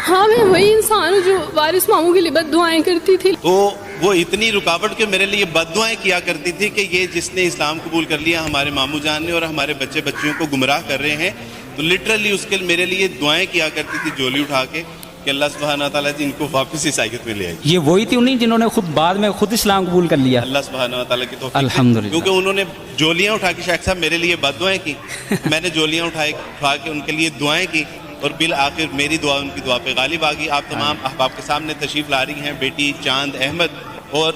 ہاں میں وہی انسان ہوں جو وارث ماموں کے لیے بد دعائیں کرتی تھی. تو وہ اتنی رکاوٹ کہ میرے لیے بد دعائیں کیا کرتی تھی کہ یہ جس نے اسلام قبول کر لیا ہمارے ماموں جان نے اور ہمارے بچے بچیوں کو گمراہ کر رہے ہیں، تو لٹرلی اس کے میرے لیے دعائیں کیا کرتی تھی جولی اٹھا کے کہ اللہ سبحانہ تعالیٰ ان کو واپس عیسائیت میں لے آئے. یہ وہی تھی انہیں جنہوں نے خود بعد میں خود اسلام قبول کر لیا. اللہ سبحانہ تعالیٰ کی توفیق الحمدللہ. کیونکہ انہوں نے جولیاں اٹھا کے شیخ صاحب میرے لیے بد دعائیں کی، میں نے جولیاں اٹھا کے ان کے لیے دعائیں کی، اور بالآخر میری دعا ان کی دعا پہ غالب آ گئی. آپ تمام احباب کے سامنے تشریف لا رہی ہیں بیٹی چاند احمد، اور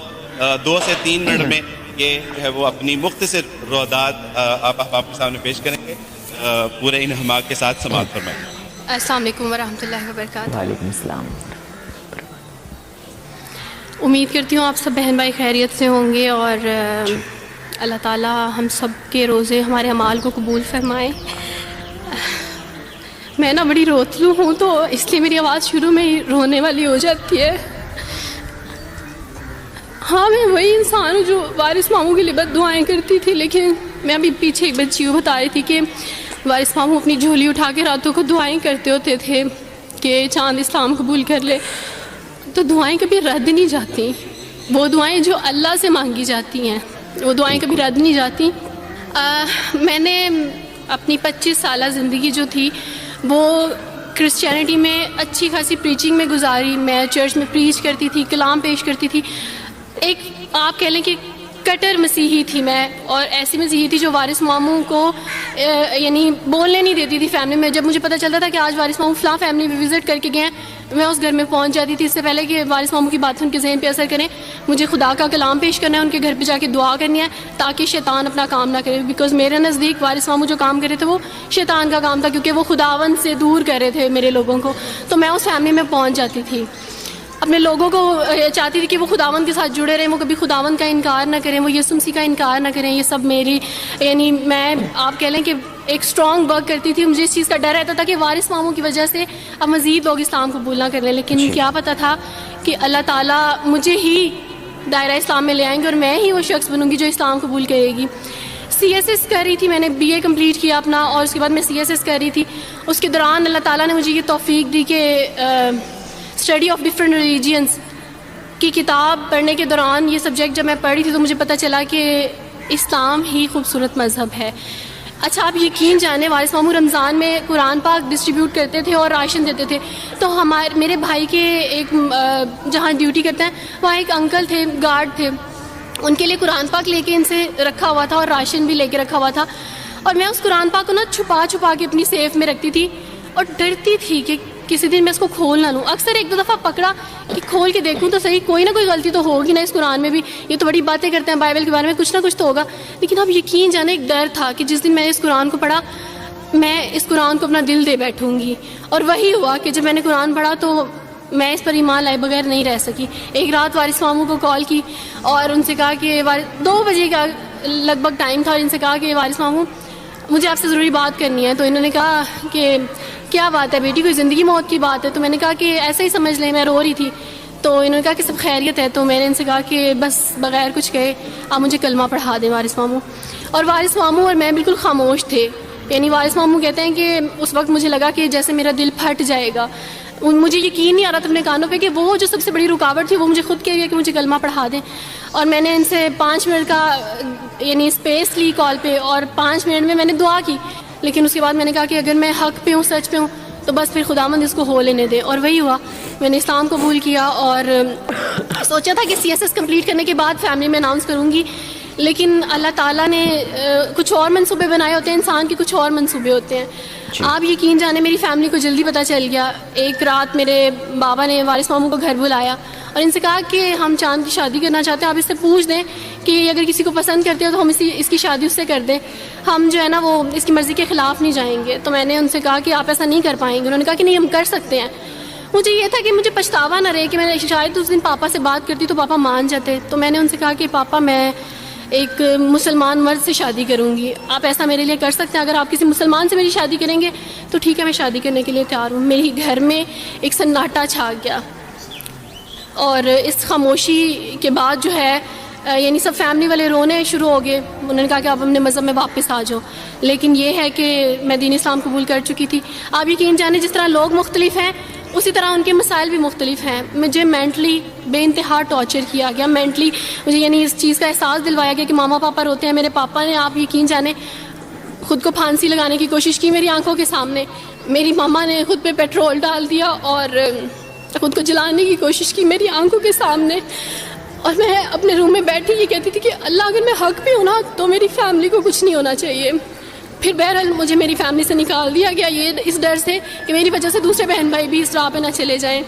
2 سے 3 منٹ میں یہ جو ہے وہ اپنی مختصر روادات آپ احباب کے سامنے پیش کریں گے. پورے انہماک کے ساتھ سماعت فرمائیں. السلام علیکم ورحمۃ اللہ وبرکاتہ. وعلیکم السلام. امید کرتی ہوں آپ سب بہن بھائی خیریت سے ہوں گے، اور اللہ تعالیٰ ہم سب کے روزے ہمارے اعمال کو قبول فرمائے. میں نا بڑی روتلو ہوں، تو اس لیے میری آواز شروع میں ہی رونے والی ہو جاتی ہے. ہاں میں وہی انسان ہوں جو وارث ماموں کے لیے بد دعائیں کرتی تھی، لیکن میں ابھی پیچھے ایک بچی کو بتا رہی تھی کہ وارث ماموں اپنی جھولی اٹھا کے راتوں کو دعائیں کرتے ہوتے تھے کہ چاند اسلام قبول کر لے. تو دعائیں کبھی رد نہیں جاتی، وہ دعائیں جو اللہ سے مانگی جاتی ہیں وہ دعائیں کبھی رد نہیں جاتی. میں نے اپنی 25 سالہ زندگی جو تھی وہ کرسچینٹی میں اچھی خاصی پریچنگ میں گزاری. میں چرچ میں پریچ کرتی تھی، کلام پیش کرتی تھی. ایک آپ کہہ لیں کہ کٹر مسیحی تھی میں، اور ایسی مسیحی تھی جو وارث ماموں کو یعنی بولنے نہیں دیتی تھی فیملی میں. جب مجھے پتہ چلتا تھا کہ آج وارث ماموں فلاں فیملی میں وزٹ کر کے گئے ہیں، میں اس گھر میں پہنچ جاتی تھی. اس سے پہلے کہ وارث ماموں کی بات ان کے ذہن پہ اثر کریں، مجھے خدا کا کلام پیش کرنا ہے، ان کے گھر پہ جا کے دعا کرنی ہے تاکہ شیطان اپنا کام نہ کرے. بیکاز میرے نزدیک وارث ماموں جو کام کر رہے تھے وہ شیطان کا کام تھا، کیونکہ وہ خداوند سے دور کر رہے تھے میرے لوگوں کو. تو میں اس فیملی میں پہنچ جاتی تھی، اپنے لوگوں کو چاہتی تھی کہ وہ خداوند کے ساتھ جڑے رہیں، وہ کبھی خداوند کا انکار نہ کریں، وہ یسوع مسیح کا انکار نہ کریں. یہ سب میری یعنی میں آپ کہہ لیں کہ ایک اسٹرانگ ورک کرتی تھی. مجھے اس چیز کا ڈر رہتا تھا کہ وارث ماموں کی وجہ سے اب مزید لوگ اسلام قبول نہ کر لیں، لیکن کیا پتہ تھا کہ اللہ تعالیٰ مجھے ہی دائرہ اسلام میں لے آئیں گے اور میں ہی وہ شخص بنوں گی جو اسلام قبول کرے گی. CSS کر رہی تھی، میں نے BA کمپلیٹ کیا اپنا، اور اس کے بعد میں CSS کر رہی تھی. اس کے دوران اللہ تعالیٰ نے مجھے یہ توفیق دی کہ اسٹڈی آف ڈفرینٹ ریلیجینس کی کتاب پڑھنے کے دوران یہ سبجیکٹ جب میں پڑھ رہی تھی تو مجھے پتہ چلا کہ اسلام ہی خوبصورت مذہب ہے. اچھا آپ یقین جانیں وارث ماموں رمضان میں قرآن پاک ڈسٹریبیوٹ کرتے تھے اور راشن دیتے تھے. تو میرے بھائی کے ایک جہاں ڈیوٹی کرتے ہیں وہاں ایک انکل تھے، گارڈ تھے، ان کے لیے قرآن پاک لے کے ان سے رکھا ہوا تھا اور راشن بھی لے کے رکھا ہوا تھا. اور میں اس قرآن پاک کو نا چھپا کے اپنی سیف میں رکھتی تھی اور ڈرتی تھی کہ کسی دن میں اس کو کھول نہ لوں. اکثر 1-2 دفعہ پکڑا کہ کھول کے دیکھوں تو صحیح، کوئی نہ کوئی غلطی تو ہوگی نا اس قرآن میں بھی، یہ تو بڑی باتیں کرتے ہیں بائبل کے بارے میں، کچھ نہ کچھ تو ہوگا. لیکن اب یقین جانے ایک ڈر تھا کہ جس دن میں اس قرآن کو پڑھا میں اس قرآن کو اپنا دل دے بیٹھوں گی. اور وہی ہوا کہ جب میں نے قرآن پڑھا تو میں اس پر ایمان لائے بغیر نہیں رہ سکی. ایک رات وارث ماموں کو کال کی اور ان سے کہا کہ 2 بجے کا لگ بھگ ٹائم تھا، اور ان سے کہا کہ وارث ماموں مجھے آپ سے ضروری بات کرنی ہے. تو انہوں نے کہا کہ کیا بات ہے بیٹی، کوئی زندگی موت کی بات ہے؟ تو میں نے کہا کہ ایسا ہی سمجھ لیں، میں رو رہی تھی. تو انہوں نے کہا کہ سب خیریت ہے. تو میں نے ان سے کہا کہ بس بغیر کچھ کہے آپ مجھے کلمہ پڑھا دیں وارث ماموں. اور وارث ماموں اور میں بالکل خاموش تھے. یعنی وارث ماموں کہتے ہیں کہ اس وقت مجھے لگا کہ جیسے میرا دل پھٹ جائے گا. مجھے یقین نہیں آ رہا تھا اپنے کانوں پہ کہ وہ جو سب سے بڑی رکاوٹ تھی وہ مجھے خود کہہ رہی ہے کہ مجھے کلمہ پڑھا دیں. اور میں نے ان سے 5 منٹ کا یعنی اسپیس لی کال پہ، اور 5 منٹ میں نے دعا کی. لیکن اس کے بعد میں نے کہا کہ اگر میں حق پہ ہوں، سچ پہ ہوں، تو بس پھر خداوند اس کو ہو لینے دے. اور وہی ہوا، میں نے اسلام قبول کیا اور سوچا تھا کہ CSS کمپلیٹ کرنے کے بعد فیملی میں اناؤنس کروں گی. لیکن اللہ تعالیٰ نے کچھ اور منصوبے بنائے ہوتے ہیں، انسان کے کچھ اور منصوبے ہوتے ہیں. آپ یقین جانے میری فیملی کو جلدی پتہ چل گیا. ایک رات میرے بابا نے وارث ماموں کو گھر بلایا اور ان سے کہا کہ ہم چاند کی شادی کرنا چاہتے ہیں، آپ اس سے پوچھ دیں کہ اگر کسی کو پسند کرتے ہو تو ہم اس کی شادی اس سے کر دیں، ہم جو ہے نا وہ اس کی مرضی کے خلاف نہیں جائیں گے. تو میں نے ان سے کہا کہ آپ ایسا نہیں کر پائیں گے. انہوں نے کہا کہ نہیں ہم کر سکتے ہیں. مجھے یہ تھا کہ مجھے پچھتاوا نہ رہے کہ میں شاید اس دن پاپا سے بات کرتی تو پاپا مان جاتے. تو میں نے ان سے کہا کہ پاپا میں ایک مسلمان مرد سے شادی کروں گی، آپ ایسا میرے لیے کر سکتے ہیں؟ اگر آپ کسی مسلمان سے میری شادی کریں گے تو ٹھیک ہے، میں شادی کرنے کے لیے تیار ہوں. میری گھر میں ایک سناٹا چھا گیا اور اس خاموشی کے بعد جو ہے یعنی سب فیملی والے رونے شروع ہو گئے. انہوں نے کہا کہ آپ اپنے مذہب میں واپس آ جاؤ. لیکن یہ ہے کہ میں دین اسلام قبول کر چکی تھی. آپ یقین جانیں جس طرح لوگ مختلف ہیں اسی طرح ان کے مسائل بھی مختلف ہیں. مجھے مینٹلی بے انتہا ٹارچر کیا گیا. مینٹلی مجھے یعنی اس چیز کا احساس دلوایا گیا کہ ماما پاپا روتے ہیں. میرے پاپا نے, آپ یقین جانیں, خود کو پھانسی لگانے کی کوشش کی میری آنکھوں کے سامنے. میری ماما نے خود پہ پیٹرول ڈال دیا اور خود کو جلانے کی کوشش کی میری آنکھوں کے سامنے. اور میں اپنے روم میں بیٹھی یہ کہتی تھی کہ اللہ اگر میں حق بھی ہوں نا تو میری فیملی کو کچھ نہیں ہونا چاہیے. پھر بہرحال مجھے میری فیملی سے نکال دیا گیا, یہ اس ڈر سے کہ میری وجہ سے دوسرے بہن بھائی بھی اس راہ پہ نہ چلے جائیں.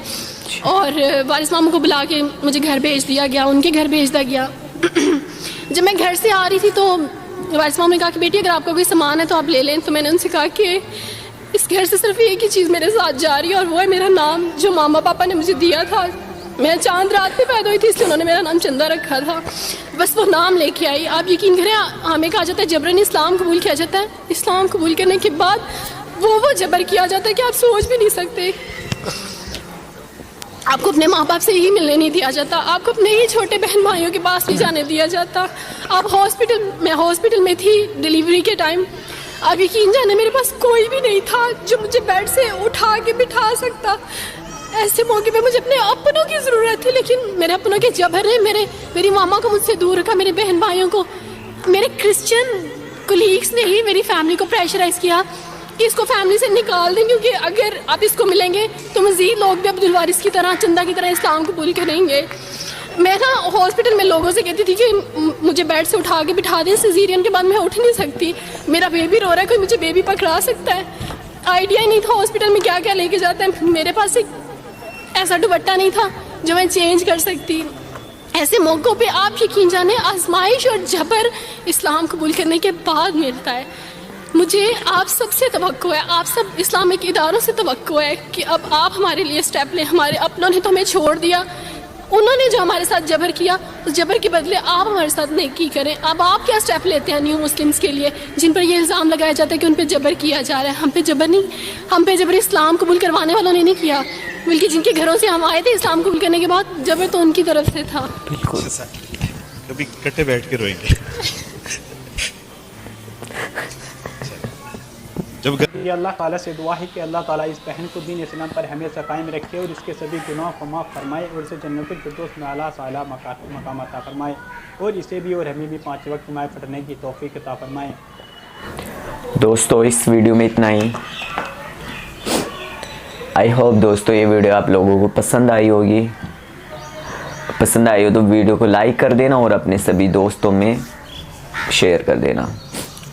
اور وارث ماموں کو بلا کے مجھے گھر بھیج دیا گیا, ان کے گھر بھیج دیا گیا. جب میں گھر سے آ رہی تھی تو وارث ماموں نے کہا کہ بیٹی اگر آپ کا کوئی سامان ہے تو آپ لے لیں. تو میں نے ان سے کہا کہ اس گھر سے صرف ایک ہی چیز میرے ساتھ جا رہی ہے اور وہ ہے میرا نام جو ماما پاپا نے مجھے دیا تھا. میں چاند رات پہ پیدا ہوئی تھی اس لیے انہوں نے میرا نام چندہ رکھا تھا. بس وہ نام لے کے آئی. آپ یقین کریں ہمیں کہا جاتا ہے جبراً اسلام قبول کیا جاتا ہے. اسلام قبول کرنے کے بعد وہ جبر کیا جاتا ہے کہ آپ سوچ بھی نہیں سکتے. آپ کو اپنے ماں باپ سے ہی ملنے نہیں دیا جاتا, آپ کو اپنے ہی چھوٹے بہن بھائیوں کے پاس نہیں جانے دیا جاتا. آپ ہاسپٹل میں تھی ڈیلیوری کے ٹائم. آپ یقین جانے میرے پاس کوئی بھی نہیں تھا جو مجھے بیڈ سے اٹھا کے بٹھا سکتا. ایسے موقع پہ مجھے اپنے اپنوں کی ضرورت تھی, لیکن میرے اپنوں کے جبر نے میری ماما کو مجھ سے دور رکھا. میرے بہن بھائیوں کو, میرے کرسچن کولیگس نے ہی میری فیملی کو پریشرائز کیا کہ اس کو فیملی سے نکال دیں, کیونکہ اگر آپ اس کو ملیں گے تو مزید لوگ بھی عبدالوارث کی طرح, چندہ کی طرح اسلام قبول کریں گے. میں نا ہاسپٹل میں لوگوں سے کہتی تھی کہ مجھے بیڈ سے اٹھا کے بٹھا دیں, سیزیرین کے بعد میں اٹھ نہیں سکتی, میرا بیبی رو رہا ہے, کوئی مجھے بیبی پکڑا سکتا ہے. آئیڈیا ہی نہیں تھا ہاسپٹل میں کیا کیا لے کے جاتے ہیں. میرے پاس ایک ایسا دوپٹہ نہیں تھا جو میں چینج کر سکتی. ایسے موقعوں پہ آپ یقین جانیں آزمائش اور جبر اسلام قبول کرنے کے بعد ملتا ہے. مجھے آپ سب سے توقع ہے, آپ سب اسلامک اداروں سے توقع ہے کہ اب آپ ہمارے لیے اسٹیپ لیں. ہمارے اپنوں نے تو ہمیں چھوڑ دیا, انہوں نے جو ہمارے ساتھ جبر کیا اس جبر کے بدلے آپ ہمارے ساتھ نیکی کریں. اب آپ کیا اسٹیپ لیتے ہیں نیو مسلمس کے لیے جن پر یہ الزام لگایا جاتا ہے کہ ان پہ جبر کیا جا رہا ہے؟ ہم پہ جبر نہیں, ہم پہ جبر اسلام قبول کروانے والوں نے نہیں کیا, بلکہ جن کے گھروں سے ہم آئے تھے اسلام قبول کرنے کے بعد جبر تو ان کی طرف سے تھا. بالکل. کبھی کٹے بیٹھ کے روئیں گے یہ اللہ تعالیٰ سے دعا ہے کہ اللہ تعالیٰ اس بہن کو دین اسلام پر ہمیشہ قائم رکھے اور اس کے سبھی گناہوں کو معاف فرمائے اور اسے جنت الفردوس میں اعلیٰ سے اعلیٰ مقام عطا فرمائے اور اسے بھی اور ہمیں بھی 5 وقت نماز پڑھنے کی توفیق عطا فرمائے. دوستو اس ویڈیو میں اتنا ہی. آئی ہوپ دوستو یہ ویڈیو آپ لوگوں کو پسند آئی ہوگی. پسند آئی ہو تو ویڈیو کو لائک کر دینا اور اپنے سبھی دوستوں میں شیئر کر دینا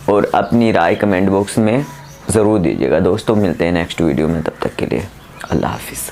اور اپنی رائے کمنٹ باکس میں ضرور دیجیے گا. دوستوں ملتے ہیں نیکسٹ ویڈیو میں, تب تک کے لیے اللہ حافظ.